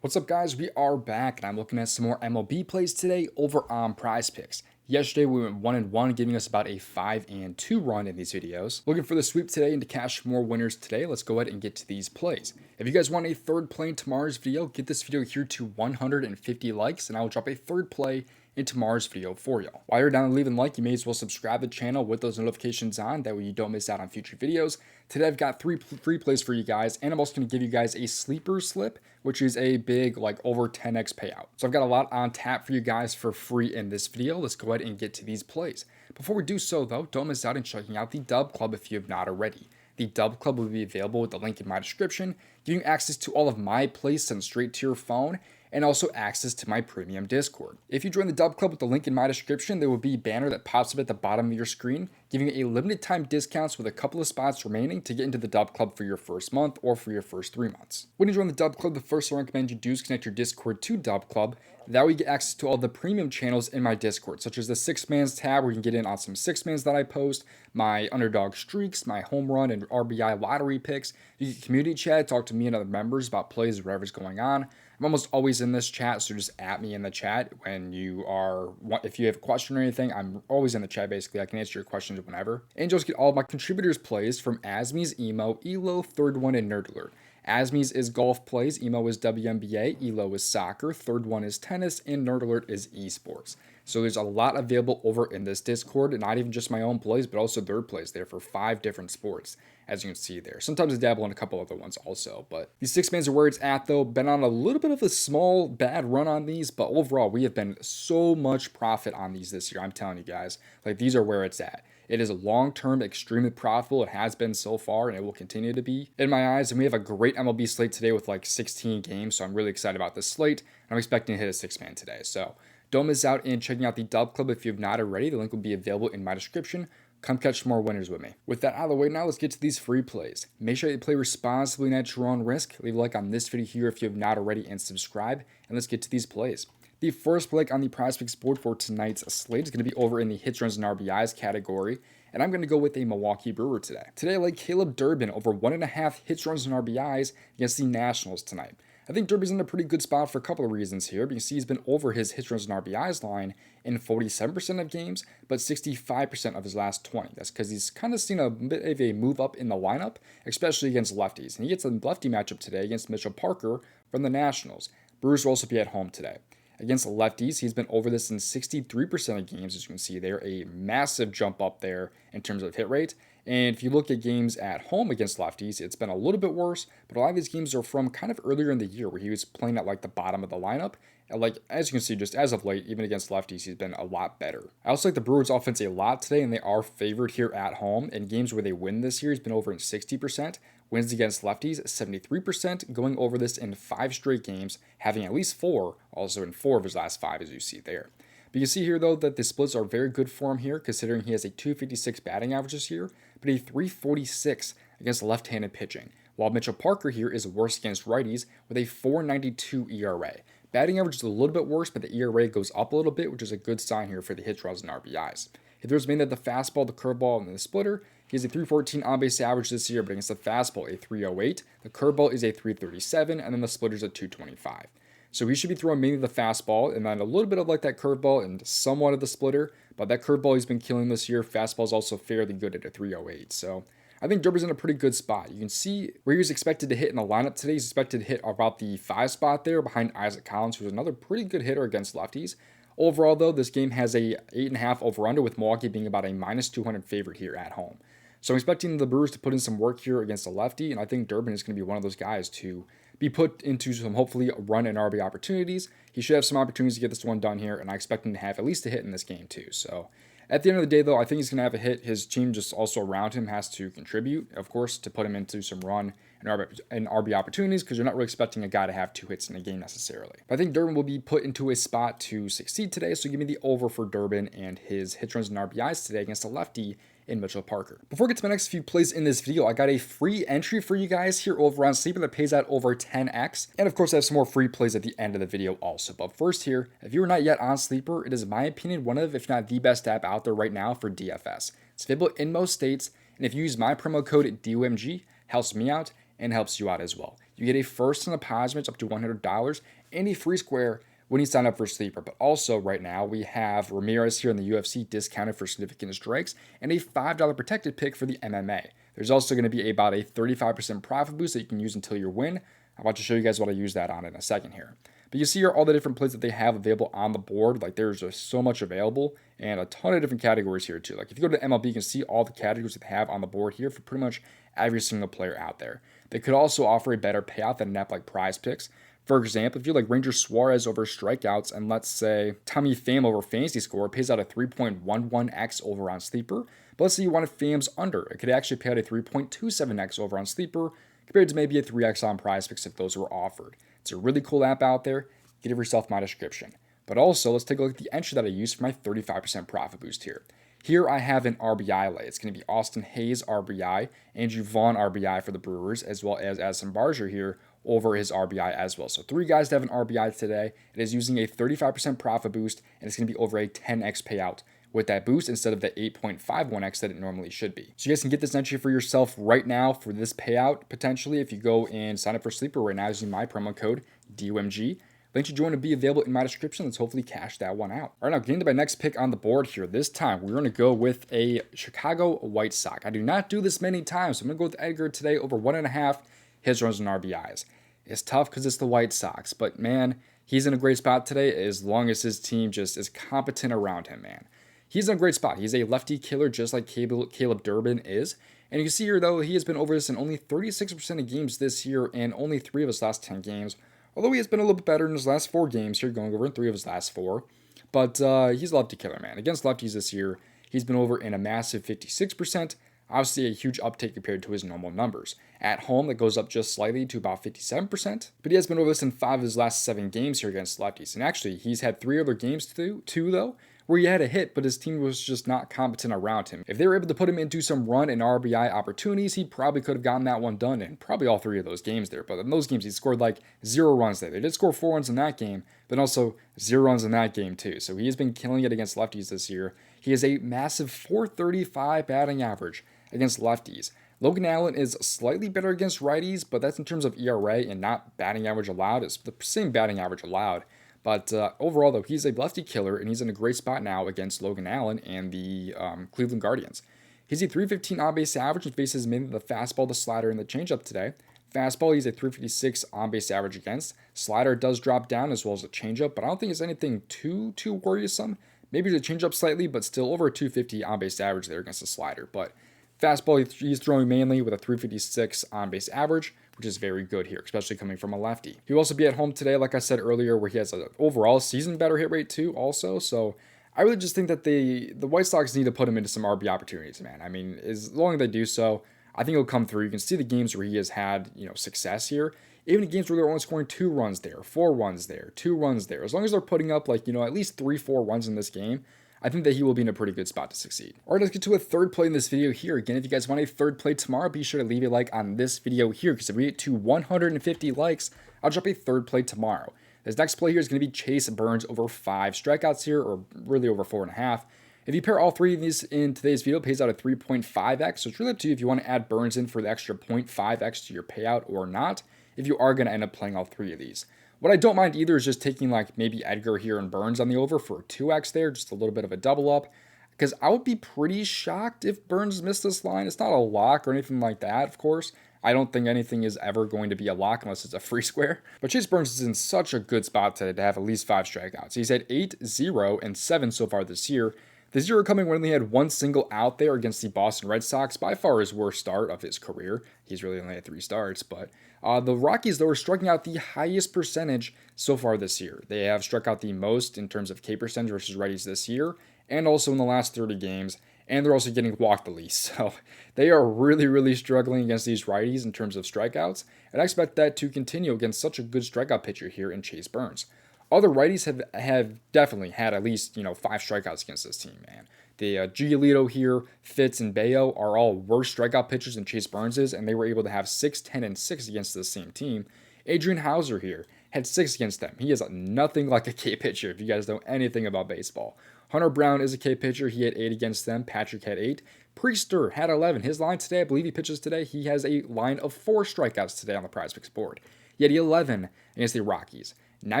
What's up, guys? We are back, and I'm looking at some more MLB plays today over on PrizePicks. Yesterday, we went 1-1, giving us about a 5-2 run in these videos. Looking for the sweep today and to cash more winners today. Let's go ahead and get to these plays. If you guys want a third play in tomorrow's video, get this video here to 150 likes, and I will drop a third play in tomorrow's video for y'all. While you're down leaving a like, you may as well subscribe to the channel with those notifications on, that way you don't miss out on future videos. Today I've got three free plays for you guys, and I'm also going to give you guys a sleeper slip, which is a big, like, over 10x payout. So I've got a lot on tap for you guys for free in this video. Let's go ahead and get to these plays. Before we do so though, don't miss out on checking out the DubClub if you have not already. The DubClub will be available with the link in my description, giving you access to all of my plays sent straight to your phone, and also access to my premium Discord. If you join the DubClub with the link in my description, there will be a banner that pops up at the bottom of your screen, giving you a limited time discounts with a couple of spots remaining to get into the DubClub for your first month or for your first 3 months. When you join the DubClub, the first thing I recommend you do is connect your Discord to DubClub. That way you get access to all the premium channels in my Discord, such as the 6-Mans tab, where you can get in on some 6-Mans that I post, my underdog streaks, my home run and RBI lottery picks. You get community chat, talk to me and other members about plays, whatever's going on. I'm almost always in this chat, so just at me in the chat when you are, if you have a question or anything. I'm always in the chat, basically. I can answer your questions whenever. And just get all of my contributors' plays from Asmi's, Emo, Elo, Third One, and Nerd Alert. Asmi's is golf plays, Emo is WNBA, Elo is soccer, Third One is tennis, and Nerd Alert is esports. So there's a lot available over in this Discord, not even just my own plays, but also their plays there for 5 different sports, as you can see there. Sometimes I dabble in a couple other ones also, but these 6-Mans are where it's at though. Been on a little bit of a small bad run on these, but overall we have been so much profit on these this year. I'm telling you guys, like, these are where it's at. It is long-term extremely profitable. It has been so far, and it will continue to be in my eyes. And we have a great MLB slate today with like 16 games, so I'm really excited about this slate. I'm expecting to hit a 6-man today, so don't miss out in checking out the DubClub if you have not already. The link will be available in my description. Come catch more winners with me. With that out of the way now, let's get to these free plays. Make sure you play responsibly and at your own risk. Leave a like on this video here if you have not already, and subscribe. And let's get to these plays. The first play on the PrizePicks board for tonight's slate is going to be over in the hits, runs, and RBIs category, and I'm going to go with a Milwaukee Brewer today. Today I like Caleb Durbin over 1.5 hits, runs, and RBIs against the Nationals tonight. I think Derby's in a pretty good spot for a couple of reasons here. You can see he's been over his hits, runs, and RBIs line in 47% of games, but 65% of his last 20. That's because he's kind of seen a bit of a move up in the lineup, especially against lefties. And he gets a lefty matchup today against Mitchell Parker from the Nationals. Brewers will also be at home today. Against lefties, he's been over this in 63% of games, as you can see there. A massive jump up there in terms of hit rate. And if you look at games at home against lefties, it's been a little bit worse, but a lot of these games are from kind of earlier in the year where he was playing at like the bottom of the lineup. And like, as you can see, just as of late, even against lefties, he's been a lot better. I also like the Brewers offense a lot today, and they are favored here at home. In games where they win this year, he's been over in 60%. Wins against lefties, 73%, going over this in 5 straight games, having at least 4, also in 4 of his last 5, as you see there. But you see here, though, that the splits are very good for him here, considering he has a 256 batting average this year, but a 346 against left-handed pitching, while Mitchell Parker here is worse against righties with a 4.92 ERA. Batting average is a little bit worse, but the ERA goes up a little bit, which is a good sign here for the hits, runs, and RBIs. If there's mainly the fastball, the curveball, and the splitter, he has a 314 on-base average this year, but against the fastball, a 308. The curveball is a 337, and then the splitter's a 225. So he should be throwing mainly the fastball, and then a little bit of like that curveball and somewhat of the splitter, but that curveball he's been killing this year. Fastball is also fairly good at a 308. So I think Derby's in a pretty good spot. You can see where he was expected to hit in the lineup today. He's expected to hit about the 5 spot there behind Isaac Collins, who's another pretty good hitter against lefties. Overall, though, this game has a 8.5 over-under, with Milwaukee being about a -200 favorite here at home. So I'm expecting the Brewers to put in some work here against a lefty, and I think Durbin is going to be one of those guys to be put into some, hopefully, run and RB opportunities. He should have some opportunities to get this one done here, and I expect him to have at least a hit in this game too. So at the end of the day, though, I think he's going to have a hit. His team just also around him has to contribute, of course, to put him into some run and RB opportunities, because you're not really expecting a guy to have 2 hits in a game necessarily. But I think Durbin will be put into a spot to succeed today, so give me the over for Durbin and his hits, runs, and RBIs today against a lefty in Mitchell Parker. Before I get to my next few plays in this video, I got a free entry for you guys here over on Sleeper that pays out over 10x. And of course, I have some more free plays at the end of the video also. But first here, if you are not yet on Sleeper, it is, in my opinion, one of, if not the best app out there right now for DFS. It's available in most states, and if you use my promo code DOMG, helps me out and helps you out as well. you get a first on the PrizePicks up to $100 and a free square when you sign up for Sleeper. But also right now we have Ramirez here in the UFC discounted for significant strikes and a $5 protected pick for the MMA. There's also going to be about a 35% profit boost that you can use until you win. I'm about to show you guys what I use that on in a second here. But you see here all the different plays that they have available on the board. Like there's just so much available and a ton of different categories here too. Like if you go to MLB, you can see all the categories that they have on the board here for pretty much every single player out there. They could also offer a better payout than an app like PrizePicks. For example, if you like Ranger Suarez over strikeouts and let's say Tommy Pham over fantasy score, it pays out a 3.11x over on Sleeper. But let's say you wanted Pham's under. It could actually pay out a 3.27x over on Sleeper compared to maybe a 3x on PrizePicks if those were offered. It's a really cool app out there. Get it yourself in my description. But also, let's take a look at the entry that I used for my 35% profit boost here. Here I have an RBI lay. It's going to be Austin Hayes RBI, Andrew Vaughn RBI for the Brewers, as well as Addison Barger here over his RBI as well. So 3 guys to have an RBI today. It is using a 35% profit boost, and it's going to be over a 10x payout with that boost instead of the 8.51x that it normally should be. So you guys can get this entry for yourself right now for this payout, potentially, if you go and sign up for Sleeper right now using my promo code DOMG. Link to join will be available in my description. Let's hopefully cash that one out. All right, now getting to my next pick on the board here. This time, we're going to go with a Chicago White Sox. I do not do this many times, so I'm going to go with Edgar today over 1.5 hits, runs, and RBIs. It's tough because it's the White Sox, but man, he's in a great spot today as long as his team just is competent around him, man. He's in a great spot. He's a lefty killer just like Caleb Durbin is. And you can see here, though, he has been over this in only 36% of games this year and only 3 of his last 10 games. Although he has been a little bit better in his last 4 games here, going over in 3 of his last 4. But he's a lefty killer, man. Against lefties this year, he's been over in a massive 56%. Obviously, a huge uptake compared to his normal numbers. At home, that goes up just slightly to about 57%. But he has been over this in 5 of his last 7 games here against lefties. And actually, he's had 3 other games too, though, where he had a hit, but his team was just not competent around him. If they were able to put him into some run and RBI opportunities, he probably could have gotten that one done in probably all 3 of those games there. But in those games, he scored like 0 runs there. They did score 4 runs in that game, but also 0 runs in that game too. So he has been killing it against lefties this year. He has a massive .435 batting average against lefties. Logan Allen is slightly better against righties, but that's in terms of ERA and not batting average allowed. It's the same batting average allowed. But overall, though, he's a lefty killer, and he's in a great spot now against Logan Allen and the Cleveland Guardians. He's a 315 on-base average, which faces mainly the fastball, the slider, and the changeup today. Fastball, he's a 356 on-base average against. Slider does drop down as well as the changeup, but I don't think it's anything too worrisome. Maybe the changeup slightly, but still over a 250 on-base average there against the slider. But fastball, he's throwing mainly with a 356 on-base average, which is very good here, especially coming from a lefty. He'll also be at home today, like I said earlier, where he has an overall season better hit rate too also. So I really just think that the White Sox need to put him into some RB opportunities, man. I mean, as long as they do so, I think he'll come through. You can see the games where he has had, success here. Even in games where they're only scoring 2 runs there, 4 runs there, 2 runs there. As long as they're putting up at least 3-4 runs in this game, I think that he will be in a pretty good spot to succeed. All right, let's get to a third play in this video here. Again, if you guys want a third play tomorrow, be sure to leave a like on this video here, because if we get to 150 likes, I'll drop a third play tomorrow. This next play here is going to be Chase Burns over 5 strikeouts here, or really over 4.5. If you pair all 3 of these in today's video, it pays out a 3.5x. So it's really up to you if you want to add Burns in for the extra 0.5x to your payout or not, if you are going to end up playing all 3 of these. What I don't mind either is just taking maybe Edgar here and Burns on the over for a 2x there, just a little bit of a double up, because I would be pretty shocked if Burns missed this line. It's not a lock or anything like that, of course. I don't think anything is ever going to be a lock unless it's a free square. But Chase Burns is in such a good spot today to have at least 5 strikeouts. He's had 8, 0, and 7 so far this year. The 0 coming when he had 1 single out there against the Boston Red Sox, by far his worst start of his career. He's really only had 3 starts, but the Rockies, though, are striking out the highest percentage so far this year. They have struck out the most in terms of K percentage versus righties this year, and also in the last 30 games, and they're also getting walked the least. So they are really struggling against these righties in terms of strikeouts, and I expect that to continue against such a good strikeout pitcher here in Chase Burns. Other righties have definitely had at least 5 strikeouts against this team, man. The Giolito here, Fitz, and Bayo are all worse strikeout pitchers than Chase Burns is, and they were able to have 6, 10, and 6 against the same team. Adrian Hauser here had 6 against them. He is nothing like a K pitcher if you guys know anything about baseball. Hunter Brown is a K pitcher. He had 8 against them. Patrick had 8. Priester had 11. His line today, I believe he pitches today. He has a line of 4 strikeouts today on the PrizePicks board. He had 11 against the Rockies. Now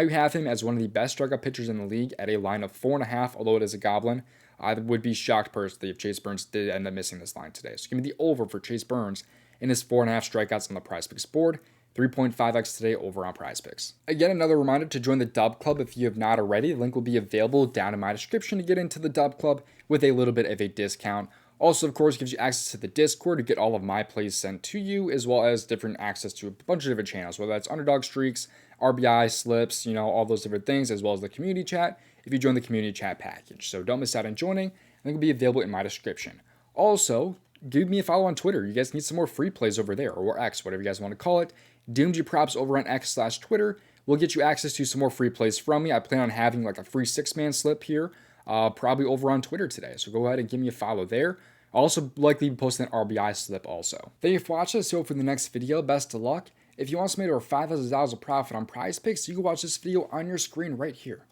you have him as one of the best strikeout pitchers in the league at a line of 4.5, although it is a goblin. I would be shocked personally if Chase Burns did end up missing this line today. So give me the over for Chase Burns in his 4.5 strikeouts on the PrizePicks board. 3.5x today over on PrizePicks. Again, another reminder to join the DubClub if you have not already. The link will be available down in my description to get into the DubClub with a little bit of a discount. Also, of course, gives you access to the Discord to get all of my plays sent to you, as well as different access to a bunch of different channels, whether that's underdog streaks, RBI slips, all those different things, as well as the community chat if you join the community chat package. So don't miss out on joining. Link will be available in my description. Also, give me a follow on Twitter. You guys need some more free plays over there, or X, whatever you guys want to call it. DOMG props over on X/Twitter will get you access to some more free plays from me. I plan on having like a free 6-man slip here, probably over on Twitter today. So go ahead and give me a follow there. I'll also likely be posting an RBI slip also. Thank you for watching. See you for the next video. Best of luck. If you want to make over $5,000 of profit on PrizePicks, you can watch this video on your screen right here.